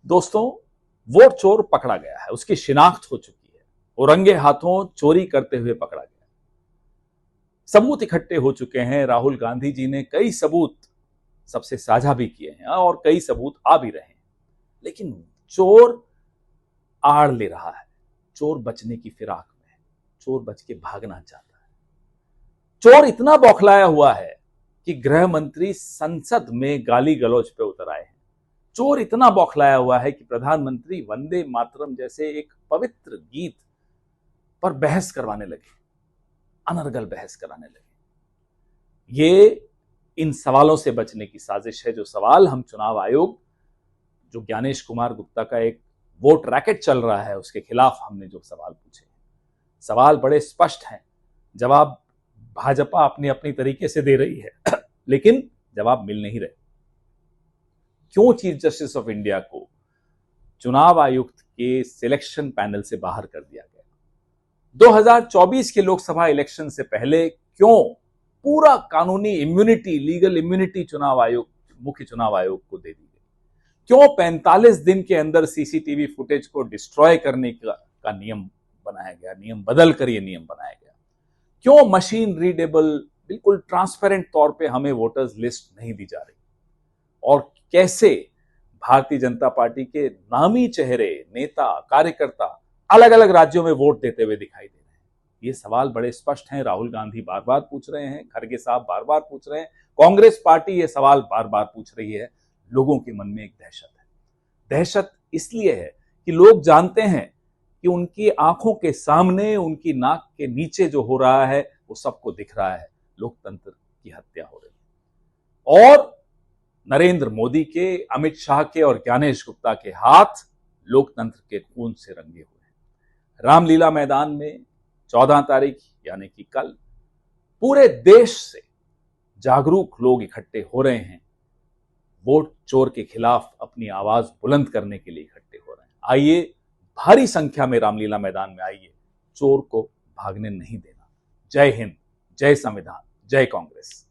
दोस्तों, वोट चोर पकड़ा गया है, उसकी शिनाख्त हो चुकी है, वो रंगे हाथों चोरी करते हुए पकड़ा गया। सबूत इकट्ठे हो चुके हैं। राहुल गांधी जी ने कई सबूत सबसे साझा भी किए हैं और कई सबूत आ भी रहे हैं, लेकिन चोर आड़ ले रहा है। चोर बचने की फिराक में है, चोर बच के भागना चाहता है। चोर इतना बौखलाया हुआ है कि गृह मंत्री संसद में गाली गलौज पे उतर आए हैं। चोर इतना बौखलाया हुआ है कि प्रधानमंत्री वंदे मातरम जैसे एक पवित्र गीत पर बहस करवाने लगे, अनर्गल बहस कराने लगे। ये इन सवालों से बचने की साजिश है। जो सवाल हम चुनाव आयोग, जो ज्ञानेश कुमार गुप्ता का एक वोट रैकेट चल रहा है, उसके खिलाफ हमने जो सवाल पूछे, सवाल बड़े स्पष्ट हैं। जवाब भाजपा अपनी अपनी तरीके से दे रही है लेकिन जवाब मिल नहीं रहे। क्यों चीफ जस्टिस ऑफ इंडिया को चुनाव आयुक्त के सिलेक्शन पैनल से बाहर कर दिया गया? 2024 के लोकसभा इलेक्शन से पहले क्यों पूरा कानूनी इम्यूनिटी, लीगल इम्यूनिटी चुनाव आयोग, मुख्य चुनाव आयोग को दे दी गई? क्यों 45 दिन के अंदर सीसीटीवी फुटेज को डिस्ट्रॉय करने का नियम बनाया गया, नियम बदल कर यह नियम बनाया गया? क्यों मशीन रीडेबल, बिल्कुल ट्रांसपेरेंट तौर पे हमें वोटर्स लिस्ट नहीं दी जा रही? और कैसे भारतीय जनता पार्टी के नामी चेहरे, नेता, कार्यकर्ता अलग अलग राज्यों में वोट देते हुए दिखाई दे रहे हैं? ये सवाल बड़े स्पष्ट हैं। राहुल गांधी बार बार पूछ रहे हैं, खड़गे साहब बार बार पूछ रहे हैं, कांग्रेस पार्टी ये सवाल बार बार पूछ रही है। लोगों के मन में एक दहशत है। दहशत इसलिए है कि लोग जानते हैं कि उनकी आंखों के सामने, उनकी नाक के नीचे जो हो रहा है वो सबको दिख रहा है। लोकतंत्र की हत्या हो रही है और नरेंद्र मोदी के, अमित शाह के और ज्ञानेश गुप्ता के हाथ लोकतंत्र के खून से रंगे हुए हैं। रामलीला मैदान में 14 तारीख यानी कि कल पूरे देश से जागरूक लोग इकट्ठे हो रहे हैं। वोट चोर के खिलाफ अपनी आवाज बुलंद करने के लिए इकट्ठे हो रहे हैं। आइए, भारी संख्या में रामलीला मैदान में आइए, चोर को भागने नहीं देना। जय हिंद, जय संविधान, जय कांग्रेस।